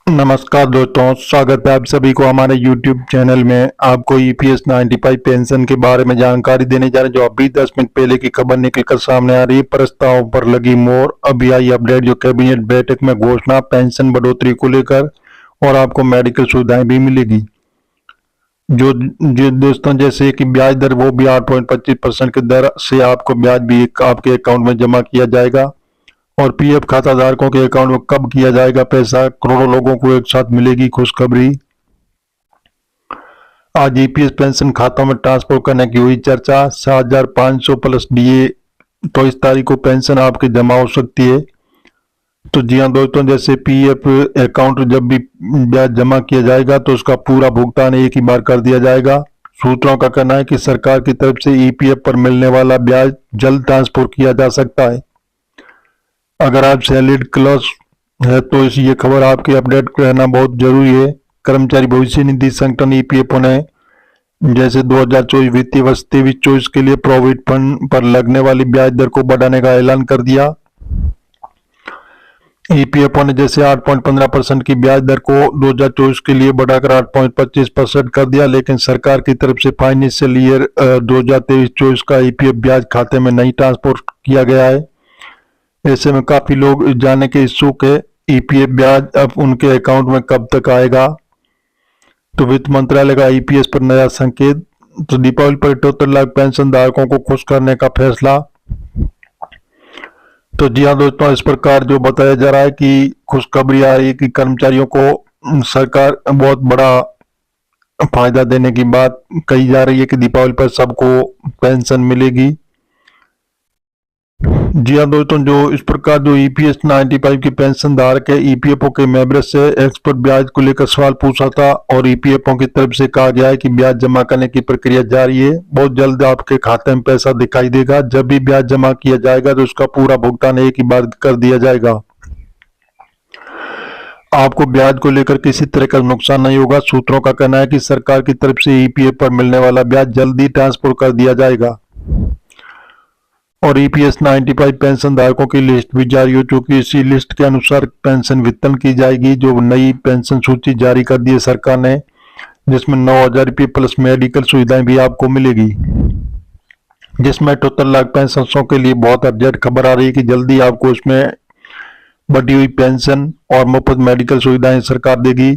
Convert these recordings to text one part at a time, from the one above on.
नमस्कार दोस्तों, स्वागत है आप सभी को हमारे YouTube चैनल में। आपको EPS 95 पेंशन के बारे में जानकारी देने जा रहे हैं, जो अभी 10 मिनट पहले की खबर निकलकर सामने आ रही है। प्रस्ताव पर लगी मोहर, अभी आई अपडेट, जो कैबिनेट बैठक में घोषणा पेंशन बढ़ोतरी को लेकर, और आपको मेडिकल सुविधाएं भी मिलेगी। जो दोस्तों, जैसे कि ब्याज दर वो भी 8.25% की दर से आपको ब्याज भी आपके अकाउंट में जमा किया जाएगा। और पीएफ खाता धारकों के अकाउंट में कब किया जाएगा पैसा, करोड़ों लोगों को एक साथ मिलेगी खुशखबरी। आज ईपीएस पेंशन खातों में ट्रांसफर करने की हुई चर्चा। 7,500 प्लस डीए, तो इस तारीख को पेंशन आपकी जमा हो सकती है। तो जी हाँ दोस्तों, जैसे पीएफ अकाउंट जब भी ब्याज जमा किया जाएगा तो उसका पूरा भुगतान एक ही बार कर दिया जाएगा। सूत्रों का कहना है कि सरकार की तरफ से ईपीएफ पर मिलने वाला ब्याज जल्द ट्रांसफर किया जा सकता है। अगर आप सैलरीड क्लास है तो ये खबर आपकी अपडेट रहना बहुत जरूरी है। कर्मचारी भविष्य निधि संगठन ईपीएफओ ने जैसे 2024 वित्तीय वर्ष 23-24 के लिए प्रोविडेंट फंड पर लगने वाली ब्याज दर को बढ़ाने का ऐलान कर दिया। ईपीएफओ ने जैसे 8.15% की ब्याज दर को 2024 के लिए बढ़ाकर 8.25% कर दिया, लेकिन सरकार की तरफ से फाइनेंशियल ईयर 2023-24 का ईपीएफ ब्याज खाते में नहीं ट्रांसफर किया गया है। ऐसे में काफी लोग जानने के इच्छुक है ईपीएफ ब्याज अब उनके अकाउंट में कब तक आएगा। तो वित्त मंत्रालय का ईपीएस पर नया संकेत। तो दीपावली पर 78 लाख पेंशन धारकों को खुश करने का फैसला। तो जी हाँ दोस्तों, इस प्रकार जो बताया जा रहा है कि खुशखबरी आ रही है कि कर्मचारियों को सरकार बहुत बड़ा फायदा देने की बात कही जा रही है कि दीपावली पर सबको पेंशन मिलेगी। जी हाँ दोस्तों, जो इस प्रकार जो ईपीएस 95 की पेंशन धारक है, ईपीएफओ के मेंबर से एक्स पर ब्याज को लेकर सवाल पूछा था और ईपीएफओ की तरफ से कहा गया है कि ब्याज जमा करने की प्रक्रिया जारी है। बहुत जल्द आपके खाते में पैसा दिखाई देगा। जब भी ब्याज जमा किया जाएगा तो उसका पूरा भुगतान एक ही बार कर दिया जाएगा। आपको ब्याज को लेकर किसी तरह का नुकसान नहीं होगा। सूत्रों का कहना है कि सरकार की तरफ से ईपीएफ पर मिलने वाला ब्याज जल्दी ट्रांसफर कर दिया जाएगा। और ईपीएस 95 पेंशन धारकों की लिस्ट भी जारी हो चुकी है। इसी लिस्ट के अनुसार पेंशन वितरण की जाएगी। जो नई पेंशन सूची जारी कर दी है सरकार ने, जिसमें 9,000 रुपये प्लस मेडिकल सुविधाएं भी आपको मिलेगी, जिसमें 78 लाख पेंशनरों के लिए बहुत अर्जेंट खबर आ रही है कि जल्दी आपको इसमें बढ़ी हुई पेंशन और मुफ्त मेडिकल सुविधाएं सरकार देगी,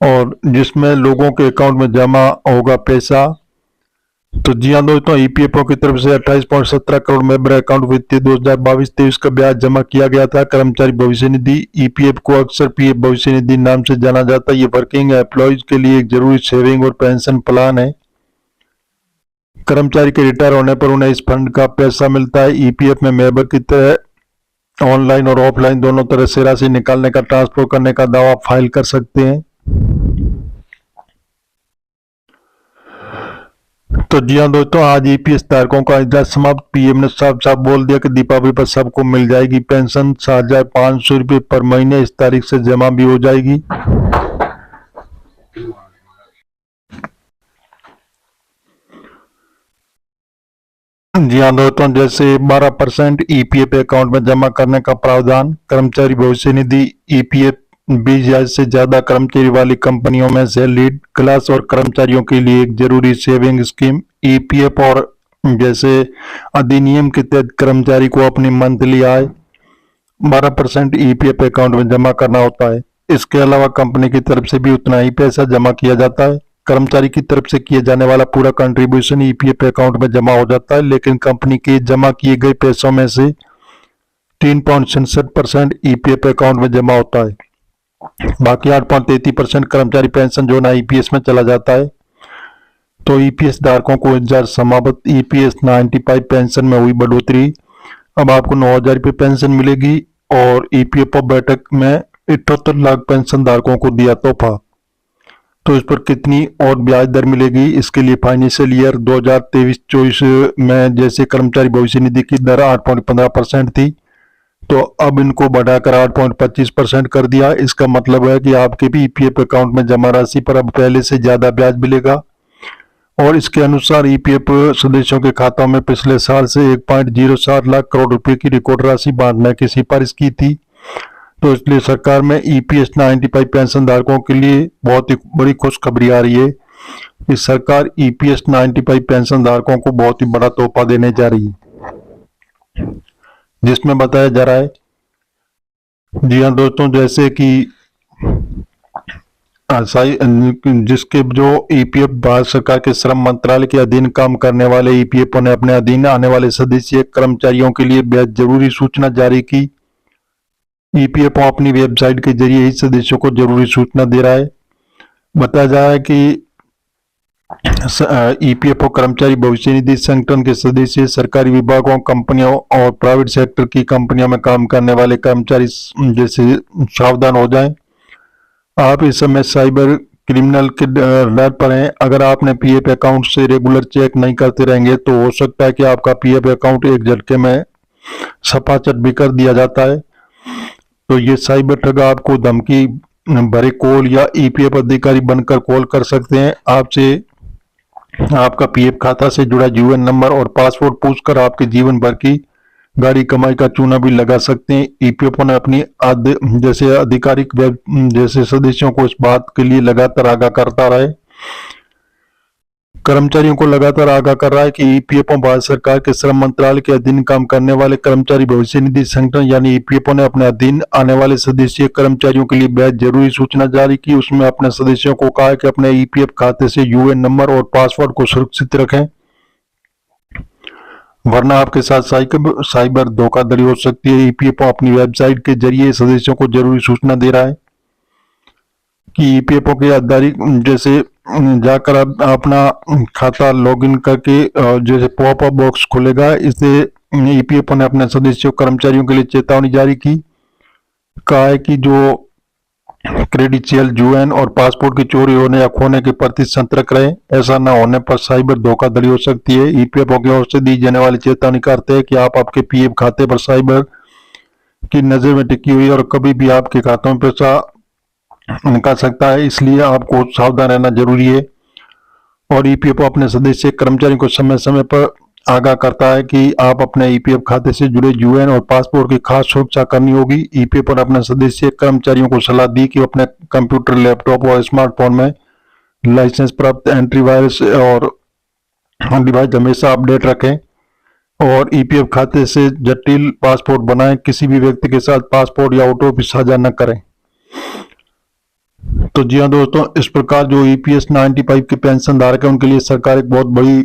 और जिसमें लोगों के अकाउंट में जमा होगा पैसा। तो जी हाँ दोस्तों, ईपीएफओ की तरफ से 28.17 करोड़ मेंबर अकाउंट वित्तीय 2022-23 का ब्याज जमा किया गया था। कर्मचारी भविष्य निधि ईपीएफ को अक्सर पीएफ भविष्य निधि नाम से जाना जाता है। ये वर्किंग एम्प्लॉयज के लिए एक जरूरी सेविंग और पेंशन प्लान है। कर्मचारी के रिटायर होने पर उन्हें इस फंड का पैसा मिलता है। ईपीएफ में मेंबर की तरह ऑनलाइन और ऑफलाइन दोनों तरह से राशि निकालने का, ट्रांसफर करने का दावा फाइल कर सकते हैं। तो जी हाँ दोस्तों, आज ईपीएस धारकों का इजलास समाप्त। पीएम ने साफ साफ बोल दिया कि दीपावली पर सबको मिल जाएगी पेंशन। 7,500 रुपये पर महीने इस तारीख से जमा भी हो जाएगी। जी हाँ दोस्तों, जैसे 12% ईपीएफ अकाउंट में जमा करने का प्रावधान। कर्मचारी भविष्य निधि ईपीएफ 20,000 से ज्यादा कर्मचारी वाली कंपनियों में से लीड क्लास और कर्मचारियों के लिए एक जरूरी सेविंग स्कीम। ईपीएफ और जैसे अधिनियम के तहत कर्मचारी को अपनी मंथली आय 12% ईपीएफ अकाउंट में जमा करना होता है। इसके अलावा कंपनी की तरफ से भी उतना ही पैसा जमा किया जाता है। कर्मचारी की तरफ से किए जाने वाला पूरा कंट्रीब्यूशन ईपीएफ अकाउंट में जमा हो जाता है, लेकिन कंपनी के जमा किए गए पैसों में से 3.67% ईपीएफ अकाउंट में जमा होता है। बाकी 8.33% कर्मचारी पेंशन जो ना ईपीएस में चला जाता है। तो ईपीएस धारकों को इंतजार समाप्त। ईपीएस 95 पेंशन में हुई बढ़ोतरी। अब आपको 9,000 रुपये पेंशन मिलेगी। और ईपीएफओ बैठक में 78 लाख पेंशन धारकों को दिया तोहफा। तो इस पर कितनी और ब्याज दर मिलेगी, इसके लिए फाइनेंशियल ईयर 2023-24 में जैसे कर्मचारी भविष्य निधि की दर 8.15% थी, तो अब इनको बढ़ाकर 8.25% कर दिया। इसका मतलब है कि आपके भी ईपीएफ अकाउंट में जमा राशि पर अब पहले से ज्यादा ब्याज मिलेगा। और इसके अनुसार ईपीएफ सदस्यों के खातों में पिछले साल से 1.07 लाख करोड़ रुपए की रिकॉर्ड राशि बांटने की सिफारिश की थी। तो इसलिए सरकार में ईपीएस 95 पेंशन धारकों के लिए बहुत ही बड़ी खुशखबरी आ रही है कि सरकार ईपीएस 95 पेंशन धारकों को बहुत ही बड़ा तोहफा देने जा रही है, जिसमें बताया जा रहा है, जी हाँ दोस्तों, जैसे कि जिसके जो ईपीएफ भारत सरकार के श्रम मंत्रालय के अधीन काम करने वाले ईपीएफओ ने अपने अधीन आने वाले सदस्य कर्मचारियों के लिए बेहद जरूरी सूचना जारी की। ईपीएफओ अपनी वेबसाइट के जरिए ही सदस्यों को जरूरी सूचना दे रहा है। बताया जा रहा है कि ईपीएफओ कर्मचारी भविष्य निधि संगठन के सदस्य, सरकारी विभागों, कंपनियों और प्राइवेट सेक्टर की कंपनियों में काम करने वाले कर्मचारी जैसे सावधान हो जाएं। आप इस समय साइबर क्रिमिनल के डर पर हैं। अगर आपने पीएफ अकाउंट से रेगुलर चेक नहीं करते रहेंगे तो हो सकता है कि आपका पीएफ अकाउंट एक झटके में सपाचट भी कर दिया जाता है। तो ये साइबर ठग आपको धमकी भरे कॉल या ईपीएफ अधिकारी बनकर कॉल कर सकते हैं। आपसे आपका पीएफ खाता से जुड़ा यूएन नंबर और पासवर्ड पूछकर आपके जीवन भर की गाड़ी कमाई का चूना भी लगा सकते हैं। ईपीएफओ ने अपनी जैसे आधिकारिक वेब जैसे सदस्यों को इस बात के लिए लगातार आगाह करता रहा है, कर्मचारियों को लगातार आगाह कर रहा है कि ईपीएफओ भारत सरकार के श्रम मंत्रालय के अधीन काम करने वाले कर्मचारी भविष्य निधि संगठन यानी ईपीएफओ ने अपने अधीन आने वाले सदस्य कर्मचारियों के लिए बेहद जरूरी सूचना जारी की। उसमें अपने सदस्यों को कहा कि अपने ईपीएफ खाते से यूएन नंबर और पासवर्ड को सुरक्षित रखें, वरना आपके साथ साइबर धोखाधड़ी हो सकती है। ईपीएफओ अपनी वेबसाइट के जरिए सदस्यों को जरूरी सूचना दे रहा है कि ईपीएफओ के आधारित जैसे जाकर आप अपना खाता लॉगिन करके जैसे पॉपअप बॉक्स खुलेगा। इससे ईपीएफओ ने अपने सदस्यों कर्मचारियों के लिए चेतावनी जारी की, कहा है कि जो क्रेडेंशियल, यूएन और पासपोर्ट की चोरी होने या खोने के प्रति सतर्क रहे। ऐसा न होने पर साइबर धोखाधड़ी हो सकती है। ईपीएफओ की ओर से दी जाने वाली चेतावनी करते हैं कि आप आपके पीएफ खाते पर साइबर की नजर में टिकी हुई और कभी भी आपके खातों में पैसा निकल सकता है, इसलिए आपको सावधान रहना जरूरी है। और ईपीएफओ अपने सदस्य कर्मचारियों को समय समय पर आगाह करता है कि आप अपने ईपीएफ खाते से जुड़े यूएन और पासपोर्ट की खास सुरक्षा करनी होगी। ईपीएफओ ने अपने सदस्य कर्मचारियों को सलाह दी कि अपने कंप्यूटर, लैपटॉप और स्मार्टफोन में लाइसेंस प्राप्त एंटीवायरस और डिवाइस हमेशा अपडेट रखें और ईपीएफ खाते से जटिल पासपोर्ट बनाएं। किसी भी व्यक्ति के साथ पासपोर्ट या ओटीपी साझा न करें। तो जी हाँ दोस्तों, इस प्रकार जो ईपीएस 95 के पेंशन धारक है उनके लिए सरकार एक बहुत बड़ी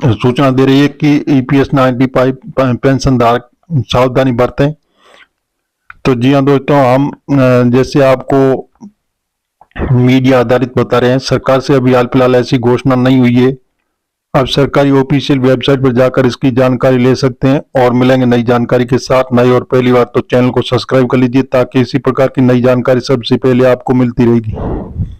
सूचना दे रही है कि ईपीएस 95 पेंशन धारक सावधानी बरतें। तो जी हाँ दोस्तों, हम जैसे आपको मीडिया आधारित बता रहे हैं, सरकार से अभी हाल फिलहाल ऐसी घोषणा नहीं हुई है। आप सरकारी ऑफिशियल वेबसाइट पर जाकर इसकी जानकारी ले सकते हैं और मिलेंगे नई जानकारी के साथ। नई और पहली बार तो चैनल को सब्सक्राइब कर लीजिए ताकि इसी प्रकार की नई जानकारी सबसे पहले आपको मिलती रहेगी।